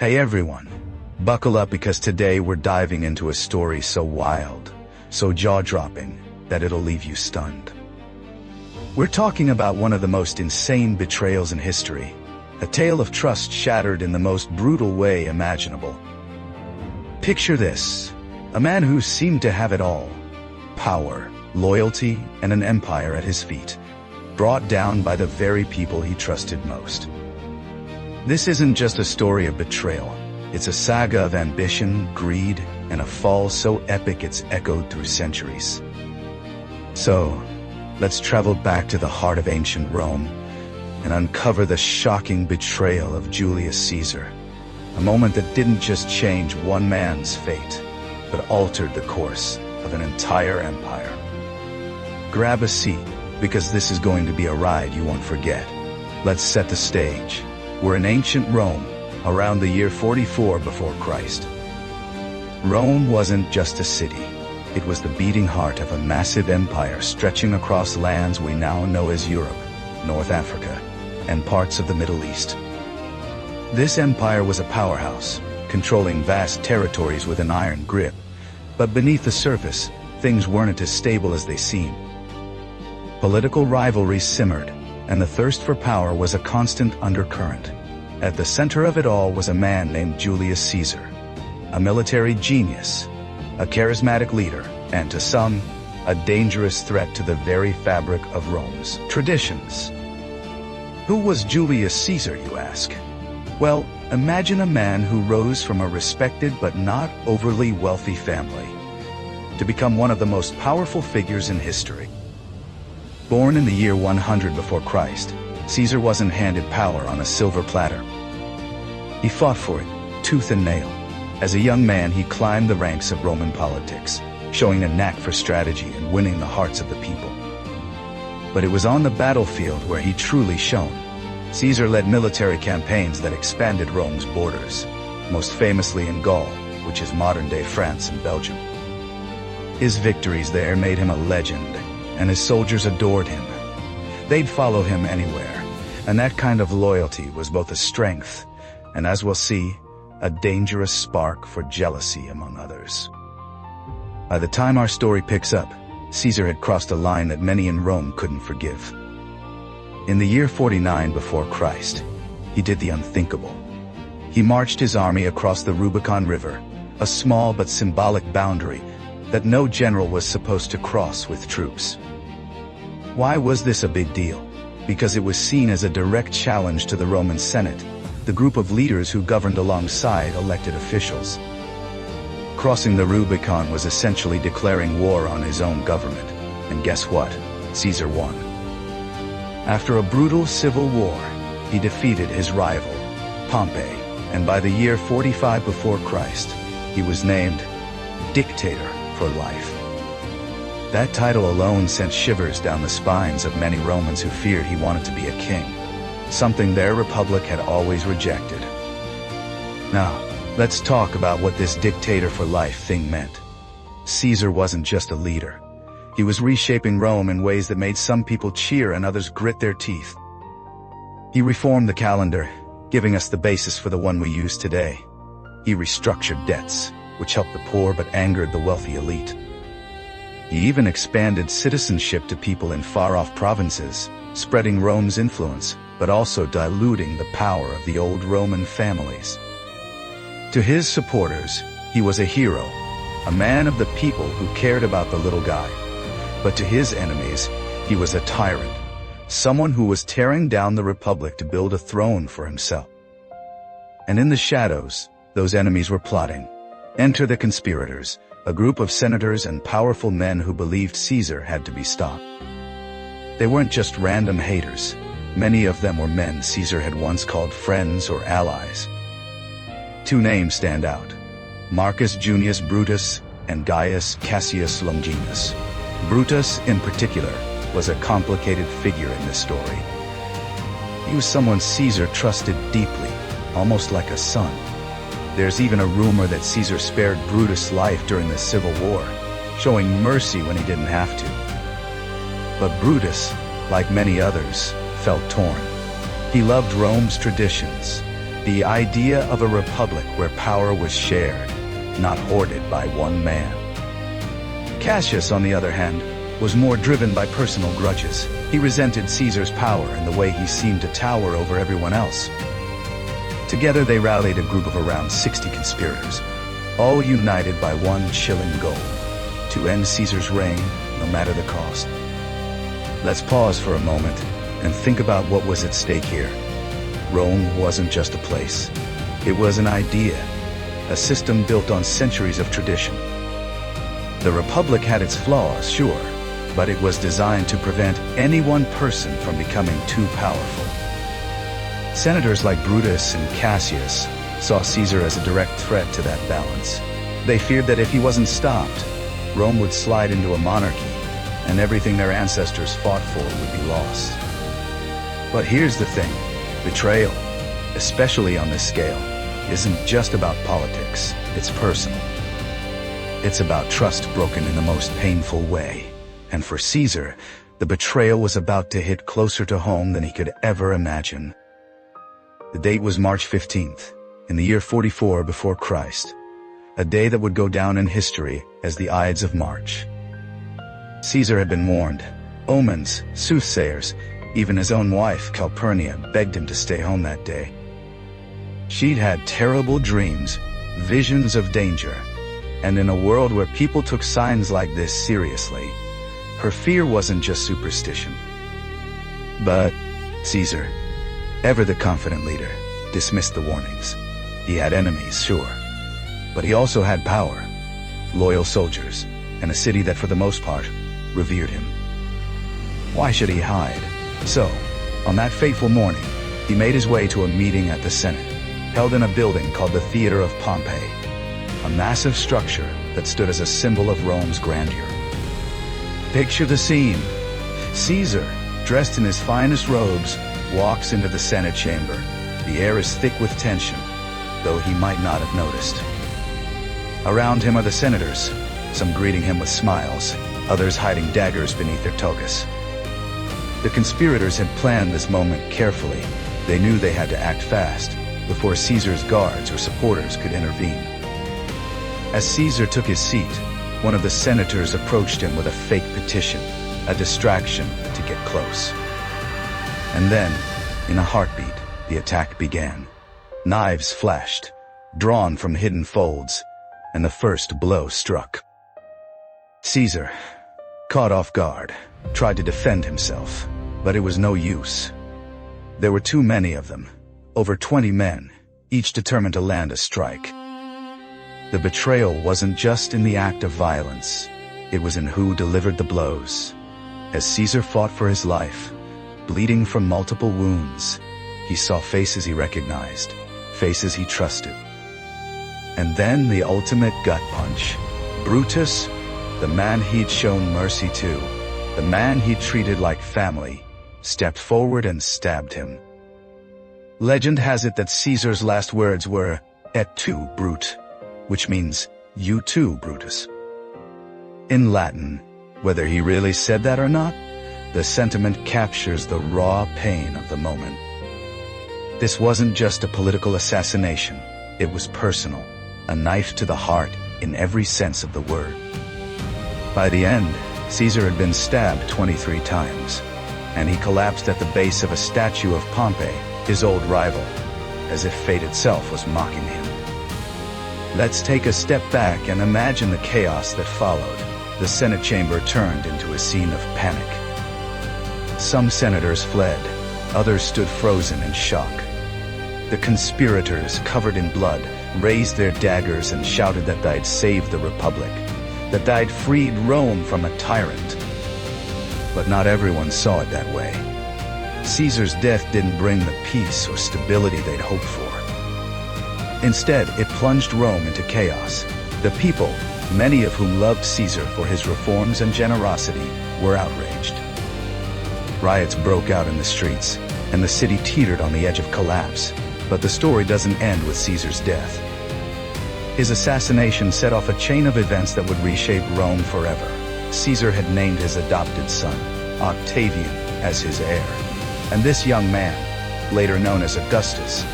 Hey everyone, buckle up because today we're diving into a story so wild, so jaw-dropping, that it'll leave you stunned. We're talking about one of the most insane betrayals in history, a tale of trust shattered in the most brutal way imaginable. Picture this, a man who seemed to have it all: power, loyalty, and an empire at his feet, brought down by the very people he trusted most. This isn't just a story of betrayal. It's a saga of ambition, greed, and a fall so epic it's echoed through centuries. So, let's travel back to the heart of ancient Rome and uncover the shocking betrayal of Julius Caesar, a moment that didn't just change one man's fate, but altered the course of an entire empire. Grab a seat, because this is going to be a ride you won't forget. Let's set the stage. We're in ancient Rome, around the year 44 before Christ. Rome wasn't just a city. It was the beating heart of a massive empire stretching across lands we now know as Europe, North Africa, and parts of the Middle East. This empire was a powerhouse, controlling vast territories with an iron grip. But beneath the surface, things weren't as stable as they seemed. Political rivalries simmered, and the thirst for power was a constant undercurrent. At the center of it all was a man named Julius Caesar, a military genius, a charismatic leader, and to some, a dangerous threat to the very fabric of Rome's traditions. Who was Julius Caesar, you ask? Well, imagine a man who rose from a respected but not overly wealthy family to become one of the most powerful figures in history. Born in the year 100 before Christ, Caesar wasn't handed power on a silver platter. He fought for it, tooth and nail. As a young man, he climbed the ranks of Roman politics, showing a knack for strategy and winning the hearts of the people. But it was on the battlefield where he truly shone. Caesar led military campaigns that expanded Rome's borders, most famously in Gaul, which is modern-day France and Belgium. His victories there made him a legend, and his soldiers adored him. They'd follow him anywhere, and that kind of loyalty was both a strength and, as we'll see, a dangerous spark for jealousy among others. By the time our story picks up, Caesar had crossed a line that many in Rome couldn't forgive. In the year 49 before Christ, he did the unthinkable. He marched his army across the Rubicon River, a small but symbolic boundary that no general was supposed to cross with troops. Why was this a big deal? Because it was seen as a direct challenge to the Roman Senate, the group of leaders who governed alongside elected officials. Crossing the Rubicon was essentially declaring war on his own government, and guess what? Caesar won. After a brutal civil war, he defeated his rival, Pompey, and by the year 45 before Christ, he was named dictator for life. That title alone sent shivers down the spines of many Romans who feared he wanted to be a king, something their republic had always rejected. Now, let's talk about what this dictator for life thing meant. Caesar wasn't just a leader. He was reshaping Rome in ways that made some people cheer and others grit their teeth. He reformed the calendar, giving us the basis for the one we use today. He restructured debts, which helped the poor but angered the wealthy elite. He even expanded citizenship to people in far-off provinces, spreading Rome's influence, but also diluting the power of the old Roman families. To his supporters, he was a hero, a man of the people who cared about the little guy. But to his enemies, he was a tyrant, someone who was tearing down the republic to build a throne for himself. And in the shadows, those enemies were plotting. Enter the conspirators, a group of senators and powerful men who believed Caesar had to be stopped. They weren't just random haters. Many of them were men Caesar had once called friends or allies. Two names stand out: Marcus Junius Brutus and Gaius Cassius Longinus. Brutus, in particular, was a complicated figure in this story. He was someone Caesar trusted deeply, almost like a son. There's even a rumor that Caesar spared Brutus' life during the Civil War, showing mercy when he didn't have to. But Brutus, like many others, felt torn. He loved Rome's traditions, The idea of a republic where power was shared, not hoarded by one man. Cassius, on the other hand, was more driven by personal grudges. He resented Caesar's power and the way he seemed to tower over everyone else. Together they rallied a group of around 60 conspirators, all united by one chilling goal: to end Caesar's reign, no matter the cost. Let's pause for a moment and think about what was at stake here. Rome wasn't just a place. It was an idea, a system built on centuries of tradition. The Republic had its flaws, sure, but it was designed to prevent any one person from becoming too powerful. Senators like Brutus and Cassius saw Caesar as a direct threat to that balance. They feared that if he wasn't stopped, Rome would slide into a monarchy, and everything their ancestors fought for would be lost. But here's the thing: betrayal, especially on this scale, isn't just about politics, it's personal. It's about trust broken in the most painful way. And for Caesar, the betrayal was about to hit closer to home than he could ever imagine. The date was March 15th, in the year 44 before Christ, a day that would go down in history as the Ides of March. Caesar had been warned. Omens, soothsayers, even his own wife, Calpurnia, begged him to stay home that day. She'd had terrible dreams, visions of danger, and in a world where people took signs like this seriously, her fear wasn't just superstition. But Caesar, ever the confident leader, dismissed the warnings. He had enemies, sure, but he also had power, loyal soldiers, and a city that for the most part revered him. Why should he hide? So, on that fateful morning, he made his way to a meeting at the Senate, held in a building called the Theater of Pompey, a massive structure that stood as a symbol of Rome's grandeur. Picture the scene. Caesar, dressed in his finest robes, walks into the Senate chamber. The air is thick with tension, though he might not have noticed. Around him are the senators, some greeting him with smiles, others hiding daggers beneath their togas. The conspirators had planned this moment carefully. They knew they had to act fast, before Caesar's guards or supporters could intervene. As Caesar took his seat, one of the senators approached him with a fake petition, a distraction to get close. And then, in a heartbeat, the attack began. Knives flashed, drawn from hidden folds, and the first blow struck. Caesar, caught off guard, tried to defend himself, but it was no use. There were too many of them, over 20 men, each determined to land a strike. The betrayal wasn't just in the act of violence, it was in who delivered the blows. As Caesar fought for his life, bleeding from multiple wounds, he saw faces he recognized, faces he trusted. And then the ultimate gut punch. Brutus, the man he'd shown mercy to, the man he'd treated like family, stepped forward and stabbed him. Legend has it that Caesar's last words were, "Et tu, Brute," which means, "You too, Brutus." In Latin, whether he really said that or not, the sentiment captures the raw pain of the moment. This wasn't just a political assassination, it was personal, a knife to the heart in every sense of the word. By the end, Caesar had been stabbed 23 times, and he collapsed at the base of a statue of Pompey, his old rival, as if fate itself was mocking him. Let's take a step back and imagine the chaos that followed. The Senate chamber turned into a scene of panic. Some senators fled, others stood frozen in shock. The conspirators, covered in blood, raised their daggers and shouted that they'd saved the Republic, that they'd freed Rome from a tyrant. But not everyone saw it that way. Caesar's death didn't bring the peace or stability they'd hoped for. Instead, it plunged Rome into chaos. The people, many of whom loved Caesar for his reforms and generosity, were outraged. Riots broke out in the streets, and the city teetered on the edge of collapse. But the story doesn't end with Caesar's death. His assassination set off a chain of events that would reshape Rome forever. Caesar had named his adopted son, Octavian, as his heir. And this young man, later known as Augustus,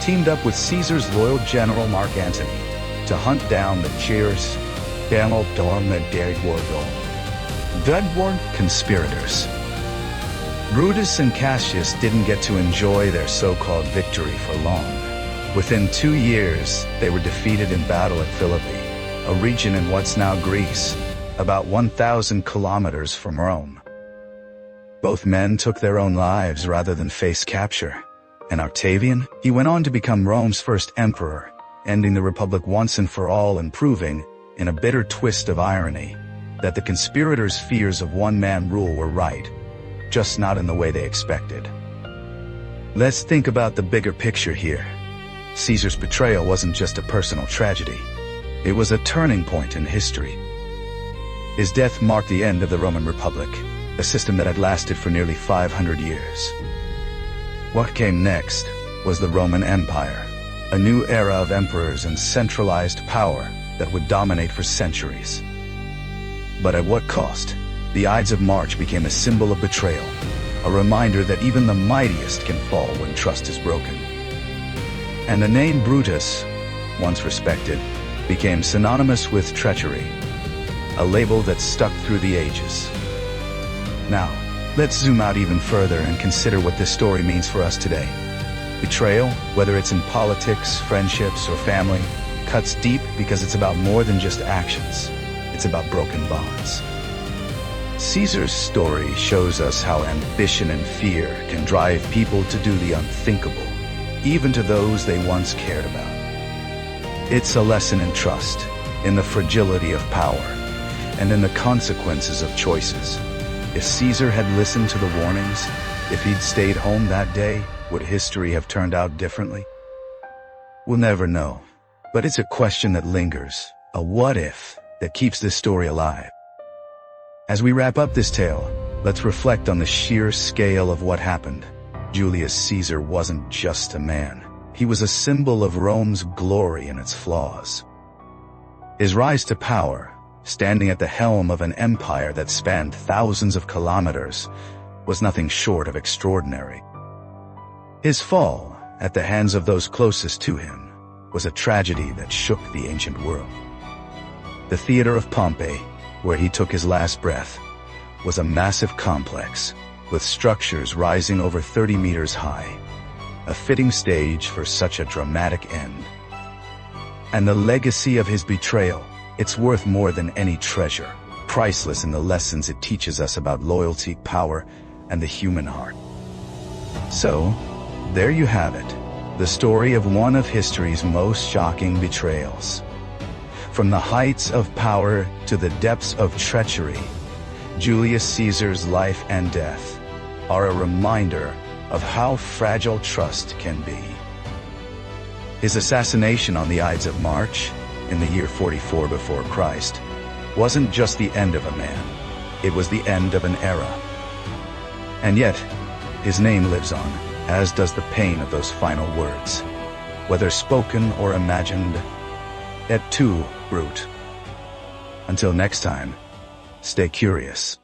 teamed up with Caesar's loyal general Mark Antony to hunt down the cheers, conspirators. Brutus and Cassius didn't get to enjoy their so-called victory for long. Within 2 years, they were defeated in battle at Philippi, a region in what's now Greece, about 1,000 kilometers from Rome. Both men took their own lives rather than face capture. And Octavian, he went on to become Rome's first emperor, ending the Republic once and for all and proving, in a bitter twist of irony, that the conspirators' fears of one-man rule were right, just not in the way they expected. Let's think about the bigger picture here. Caesar's betrayal wasn't just a personal tragedy. It was a turning point in history. His death marked the end of the Roman Republic, a system that had lasted for nearly 500 years. What came next was the Roman Empire, a new era of emperors and centralized power that would dominate for centuries. But at what cost? The Ides of March became a symbol of betrayal, a reminder that even the mightiest can fall when trust is broken. And the name Brutus, once respected, became synonymous with treachery, a label that stuck through the ages. Now, let's zoom out even further and consider what this story means for us today. Betrayal, whether it's in politics, friendships, or family, cuts deep because it's about more than just actions. It's about broken bonds. Caesar's story shows us how ambition and fear can drive people to do the unthinkable, even to those they once cared about. It's a lesson in trust, in the fragility of power, and in the consequences of choices. If Caesar had listened to the warnings, if he'd stayed home that day, would history have turned out differently? We'll never know, but it's a question that lingers, a what if, that keeps this story alive. As we wrap up this tale, let's reflect on the sheer scale of what happened. Julius Caesar wasn't just a man. He was a symbol of Rome's glory and its flaws. His rise to power, standing at the helm of an empire that spanned thousands of kilometers, was nothing short of extraordinary. His fall, at the hands of those closest to him, was a tragedy that shook the ancient world. The theater of Pompeii, where he took his last breath, was a massive complex, with structures rising over 30 meters high, a fitting stage for such a dramatic end. And the legacy of his betrayal, it's worth more than any treasure, priceless in the lessons it teaches us about loyalty, power, and the human heart. So, there you have it, the story of one of history's most shocking betrayals. From the heights of power to the depths of treachery, Julius Caesar's life and death are a reminder of how fragile trust can be. His assassination on the Ides of March, in the year 44 before Christ, wasn't just the end of a man, it was the end of an era. And yet, his name lives on, as does the pain of those final words, whether spoken or imagined. Et tu, Brute. Until next time, stay curious.